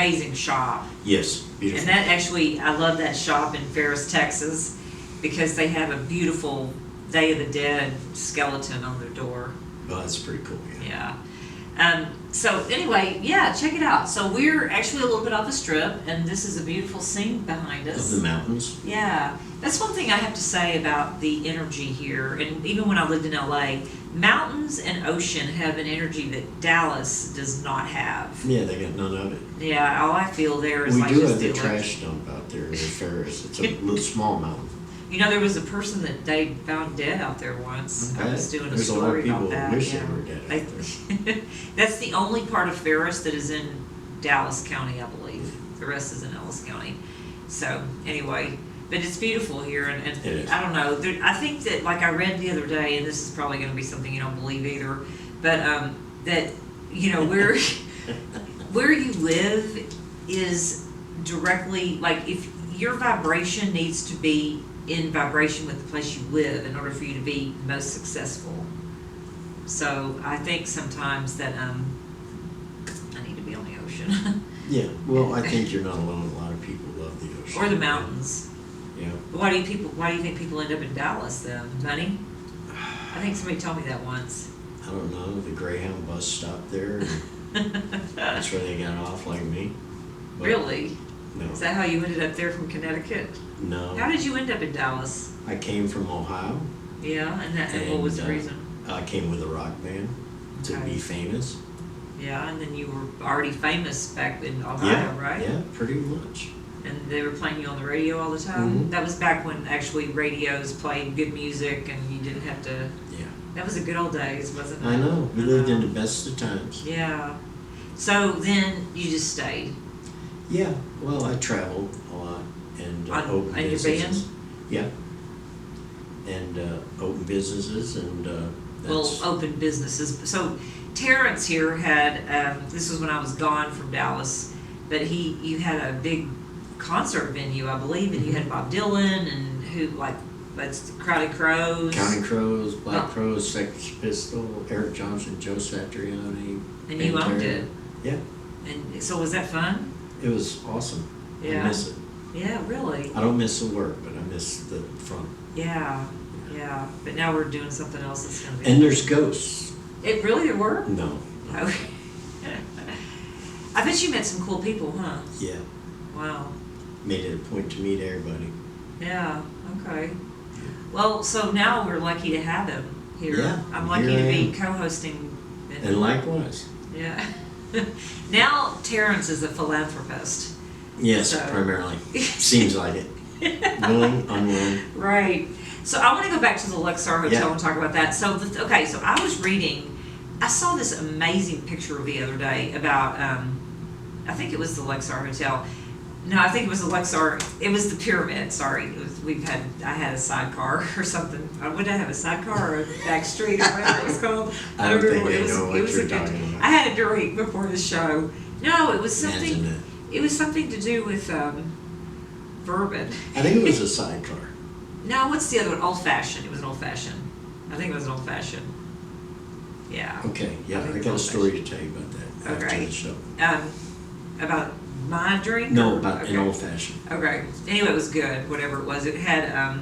amazing shop. Yes, beautiful. And that actually, I love that shop in Ferris, Texas, because they have a beautiful Day of the Dead skeleton on their door. Oh, that's pretty cool. Yeah. So anyway, yeah, check it out. So we're actually a little bit off the strip, and this is a beautiful scene behind us. Of the mountains. Yeah. That's one thing I have to say about the energy here, and even when I lived in LA, mountains and ocean have an energy that Dallas does not have. Yeah, they got none of it. Yeah, all I feel there is We like do just have the the trash dump out there in Ferris. It's a little small mountain. You know, there was a person that they found dead out there once. I was doing a There's a lot of story about people that. who wish Yeah. they were dead out there. That's the only part of Ferris that is in Dallas County, I believe. The rest is in Ellis County. So anyway, but it's beautiful here, and It is. I don't know. I think that, like I read the other day, and this is probably going to be something you don't believe either, but that, you know, where you live is directly, like, if your vibration needs to be in vibration with the place you live in order for you to be most successful. So I think sometimes that I need to be on the ocean. Yeah, well, I think you're not alone. A lot of people love the ocean. Or the mountains. Yeah. But why do you think people end up in Dallas then? Money? I think somebody told me that once. I don't know. The Greyhound bus stopped there. And that's where they got off, like me. But Really? No. Is that how you ended up there from Connecticut? No. How did you end up in Dallas? I came from Ohio. Yeah, and what was the reason? I came with a rock band to Okay. be famous. Yeah, and then you were already famous back in Ohio, Yeah, right? yeah, pretty much. And they were playing you on the radio all the time? Mhm. That was back when actually radios played good music and you didn't have to... Yeah. That was the good old days, wasn't it? I know. We lived in the best of times. Yeah. So then you just stayed? Yeah. Well, I traveled a lot and opened and your businesses. band? Yeah. And opened businesses and that's... Open businesses. So Terrence here had, this was when I was gone from Dallas, but you had a big concert venue, I believe, and you had Bob Dylan and that's Crowded Crows. Counting Crows, Black Oh. Crows, Sex Pistol, Eric Johnson, Joe Satriani. And you owned it. Yeah. And so was that fun? It was awesome. Yeah. I miss it. Yeah, really. I don't miss the work, but I miss the fun. Yeah, yeah. But now we're doing something else that's going to be... And there's ghosts. It really there were? No. No. I bet you met some cool people, huh? Yeah. Wow. Made it a point to meet everybody. Yeah, okay. Well, so now we're lucky to have him here. Yeah, I'm lucky here to I be am. co-hosting. And likewise. Yeah. Now Terrence is a philanthropist. Yes, So- primarily. Seems like it. Willing, unwilling. Right. So I want to go back to the Luxor Hotel Yeah. and talk about that. So, so I was reading, I saw this amazing picture the other day about, I think it was the Luxor Hotel. No, I think it was the Luxor, it was the pyramid, sorry. I had a sidecar or something. Would I have a sidecar or a back street or whatever it was called? I don't think it I was, know what it was you're a good, talking about. I had a drink before the show. No, it was something, Imagine it was something to do with bourbon. that. I think it was a sidecar. No, what's the other one? Old fashioned. It was an old fashioned. I think it was an old fashioned. Yeah. Okay, yeah, think I it's got a old story to tell you about that after Okay. the show. About my drink? No, or- about okay. an old fashioned. Okay. Anyway, it was good. Whatever it was, it had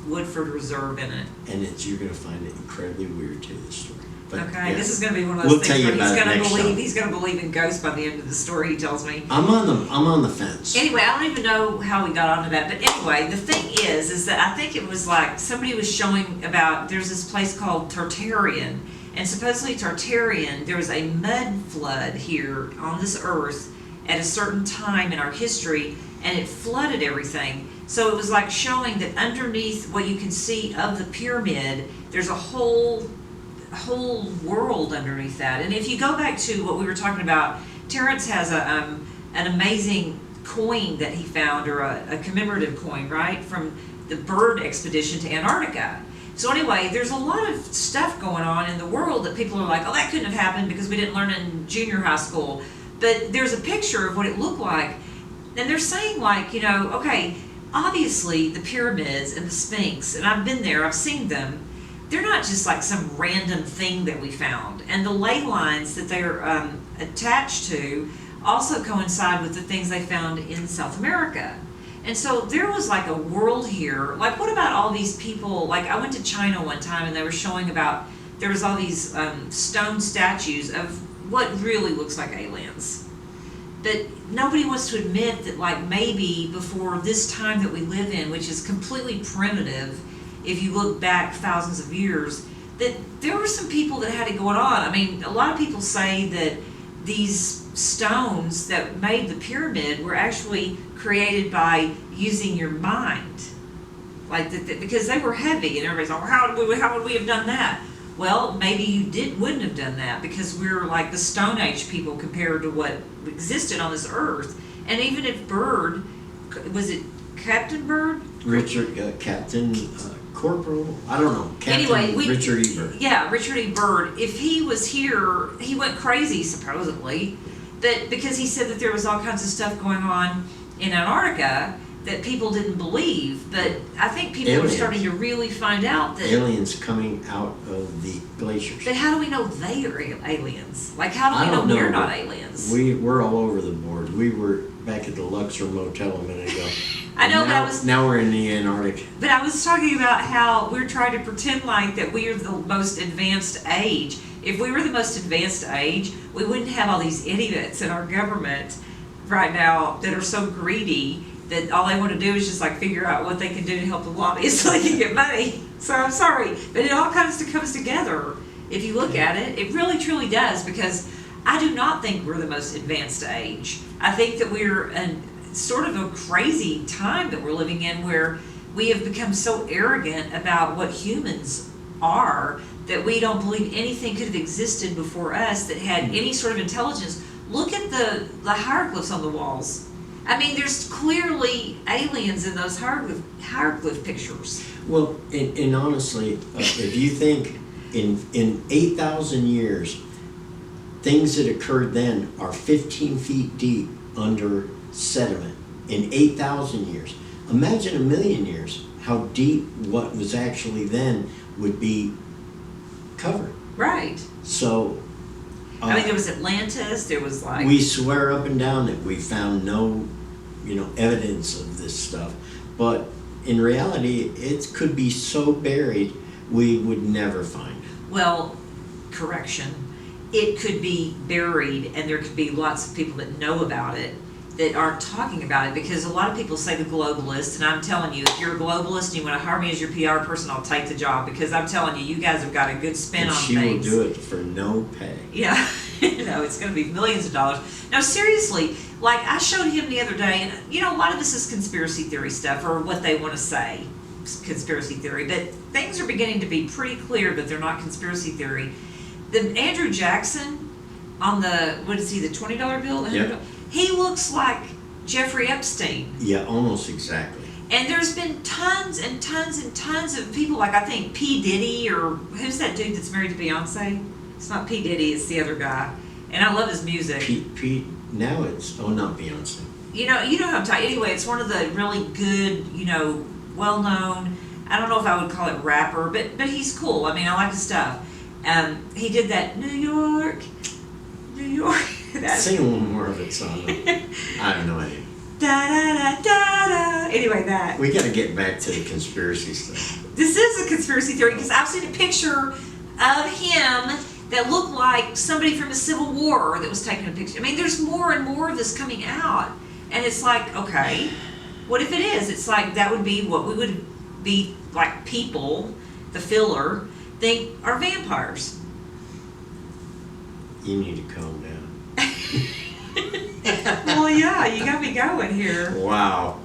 Woodford Reserve in it. And you're going to find it incredibly weird to tell you the story. But, Okay. yeah. This is going to be one of those We'll things tell you where about it next time. he's going to believe in ghosts by the end of the story. He tells me. I'm on the fence. Anyway, I don't even know how we got onto that, but anyway, the thing is that I think it was like somebody was showing about there's this place called Tartarian, and supposedly Tartarian, there was a mud flood here on this earth at a certain time in our history, and it flooded everything. So it was like showing that underneath what you can see of the pyramid, there's a whole world underneath that. And if you go back to what we were talking about, Terrence has an amazing coin that he found, or a commemorative coin, right, from the bird expedition to Antarctica. So anyway, there's a lot of stuff going on in the world that people are like, oh, that couldn't have happened because we didn't learn in junior high school. But there's a picture of what it looked like, and they're saying, like, you know, okay, obviously the pyramids and the Sphinx, and I've been there, I've seen them, they're not just like some random thing that we found. And the ley lines that they're attached to also coincide with the things they found in South America. And so there was like a world here. Like, what about all these people? Like, I went to China one time and they were showing about, there was all these stone statues of what really looks like aliens. But nobody wants to admit that, like, maybe before this time that we live in, which is completely primitive, if you look back thousands of years, that there were some people that had it going on. I mean, a lot of people say that these stones that made the pyramid were actually created by using your mind, like because they were heavy, and everybody's like, well, how would we have done that? Well, maybe you wouldn't have done that, because we're like the Stone Age people compared to what existed on this earth. And even if Byrd, was it Captain Byrd? Richard, Captain Corporal, I don't know. Captain Anyway, Richard E. Byrd. Yeah, Richard E. Byrd. If he was here, he went crazy supposedly, that because he said that there was all kinds of stuff going on in Antarctica that people didn't believe. But I think people are starting to really find out that aliens coming out of the glaciers. But how do we know they are aliens? Like, how do we know we're not aliens? We're all over the board. We were back at the Luxor Motel a minute ago. I know, now we're in the Antarctic. But I was talking about how we're trying to pretend like that we are the most advanced age. If we were the most advanced age, we wouldn't have all these idiots in our government right now that are so greedy that all they want to do is just like figure out what they can do to help the lobbyists so they can get money. So I'm sorry, but it all comes together. If you look at it, it really truly does, because I do not think we're the most advanced age. I think that we're sort of a crazy time that we're living in, where we have become so arrogant about what humans are that we don't believe anything could have existed before us that had any sort of intelligence. Look at the hieroglyphs on the walls. I mean, there's clearly aliens in those hieroglyph pictures. Well, and honestly, if you think in 8,000 years, things that occurred then are 15 feet deep under sediment in 8,000 years. Imagine a million years, how deep what was actually then would be covered. Right. So, I mean, there was Atlantis, there was like... We swear up and down that we found no, evidence of this stuff. But in reality, it could be so buried, we would never find it. Well, correction. It could be buried, and there could be lots of people that know about it that aren't talking about it, because a lot of people say the globalist, and I'm telling you, if you're a globalist and you want to hire me as your PR person, I'll take the job, because I'm telling you, you guys have got a good spin on things. She will do it for no pay. Yeah, no, it's going to be millions of dollars. No, seriously, like I showed him the other day, and a lot of this is conspiracy theory stuff, or what they want to say, conspiracy theory, but things are beginning to be pretty clear that they're not conspiracy theory. The Andrew Jackson on the, what is he, the $20 bill? Yep. He looks like Jeffrey Epstein. Yeah, almost exactly. And there's been tons and tons and tons of people, like I think P. Diddy, or who's that dude that's married to Beyonce? It's not P. Diddy, it's the other guy. And I love his music. Pete, now it's, not Beyonce. You know who I'm talking. Anyway, it's one of the really good, well-known, I don't know if I would call it rapper, but he's cool. I mean, I like his stuff. He did that New York. Sing one more of it, son. I have no idea. Da da da da da. Anyway, that. We got to get back to the conspiracy stuff. This is a conspiracy theory, because I've seen a picture of him that looked like somebody from the Civil War that was taking a picture. I mean, there's more and more of this coming out, and it's like, okay, what if it is? It's like that would be what we would be like. People, the filler, think are vampires. You need to calm down. Well, yeah, you got me going here. Wow.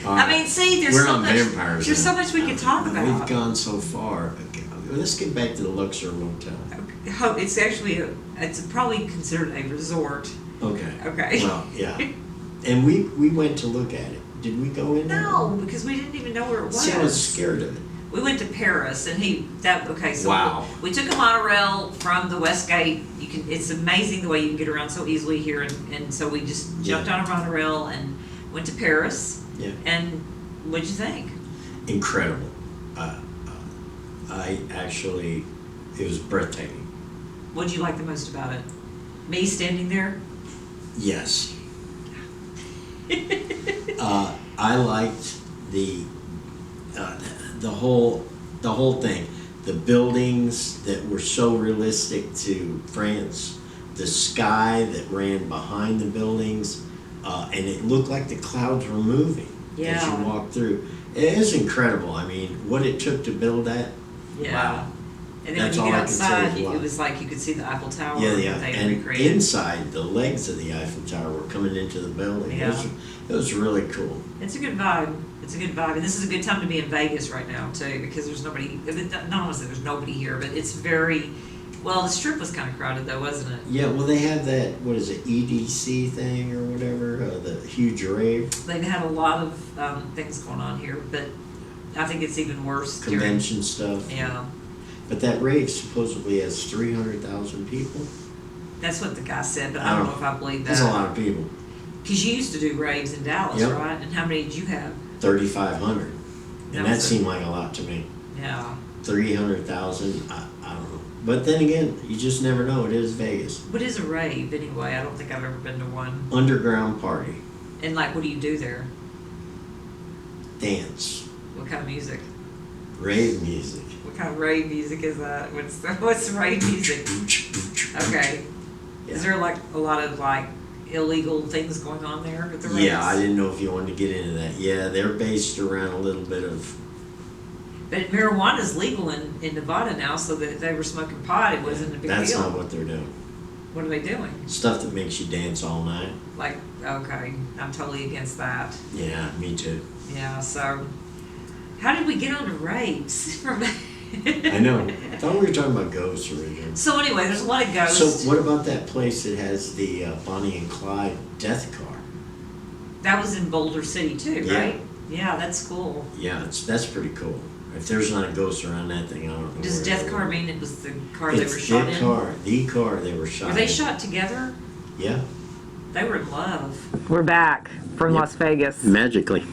I mean, see, there's We're so on much. vampires. There's so much we can talk about. We've gone so far. Okay, let's get back to the Luxor Motel. It's actually it's probably considered a resort. Okay. Okay. Well, yeah. And we went to look at it. Did we go in there? No, because we didn't even know where it was. See, I was scared of it. We went to Paris, and so wow. we took a monorail from the Westgate. It's amazing the way you can get around so easily here, and so we just jumped on a monorail and went to Paris. Yeah. And what'd you think? Incredible. It was breathtaking. What'd you like the most about it? Me standing there? Yes. I liked the whole thing. The buildings that were so realistic to France, the sky that ran behind the buildings, and it looked like the clouds were moving as you walked through. It is incredible. I mean, what it took to build that. Yeah. Wow. And then That's when you all get I can say outside, is wow. it was like you could see the Eiffel Tower. Yeah. They And recreated. inside, the legs of the Eiffel Tower were coming into the building. Yeah. It was really cool. It's a good vibe. It's a good vibe. And this is a good time to be in Vegas right now, too, because there's nobody, not want to say there's nobody here, but it's very, well, the Strip was kind of crowded, though, wasn't it? Yeah, well, they have that, what is it, EDC thing or whatever, the huge rave. They've had a lot of things going on here, but I think it's even worse. Convention stuff. Yeah. But that rave supposedly has 300,000 people. That's what the guy said, but I don't know if I believe that. That's a lot of people. Because you used to do raves in Dallas, Yep. right? And how many did you have? 3,500. And that was seemed like a lot to me. Yeah. 300,000, I don't know. But then again, you just never know. It is Vegas. What is a rave, anyway? I don't think I've ever been to one. Underground party. And, like, what do you do there? Dance. What kind of music? Rave music. What kind of rave music is that? What's rave music? Okay. Yeah. Is there like a lot of like illegal things going on there at the raves? Yeah, I didn't know if you wanted to get into that. Yeah, they're based around a little bit of... But marijuana's legal in Nevada now, so that if they were smoking pot, it wasn't a big That's deal. not what they're doing. What are they doing? Stuff that makes you dance all night. Like, okay, I'm totally against that. Yeah, me too. Yeah, so how did we get on to raves? I know. I thought we were talking about ghosts originally. So anyway, there's a lot of ghosts. So what about that place that has the Bonnie and Clyde death car? That was in Boulder City too, Yeah. right? Yeah, that's cool. Yeah, that's pretty cool. If there's not a ghost around that thing, I don't know. Does where death they car were. mean it was the car they were It's shot the in? car they were shot Were they in. shot together? Yeah. They were in love. We're back from Yep. Las Vegas. Magically.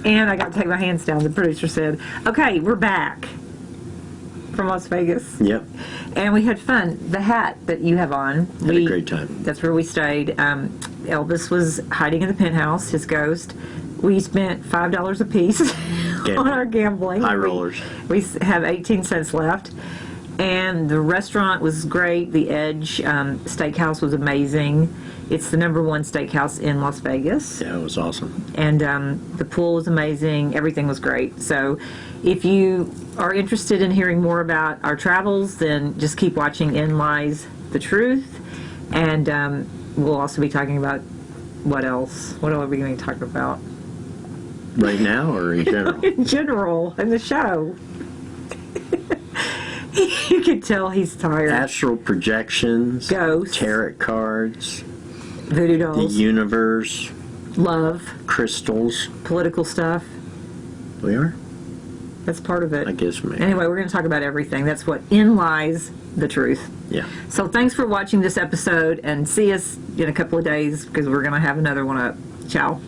And I got to take my hands down, the producer said. Okay, we're back from Las Vegas. Yep. And we had fun. The hat that you have on. Had a great time. That's where we stayed. Elvis was hiding in the penthouse, his ghost. We spent $5 a piece on our gambling. High rollers. We have 18 cents left. And the restaurant was great. The Edge Steakhouse was amazing. It's the #1 steakhouse in Las Vegas. Yeah, it was awesome. And the pool was amazing. Everything was great. So if you are interested in hearing more about our travels, then just keep watching In Lies the Truth. And we'll also be talking about what else? What are we going to talk about? Right now or in general? In general, in the show. You can tell he's tired. Astral projections. Ghosts. Tarot cards. Voodoo The dolls. universe. Love. Crystals. Political stuff. We are? That's part of it. I guess maybe. Anyway, we're going to talk about everything. That's what In Lies the Truth. Yeah. So thanks for watching this episode, and see us in a couple of days because we're going to have another one up. Ciao.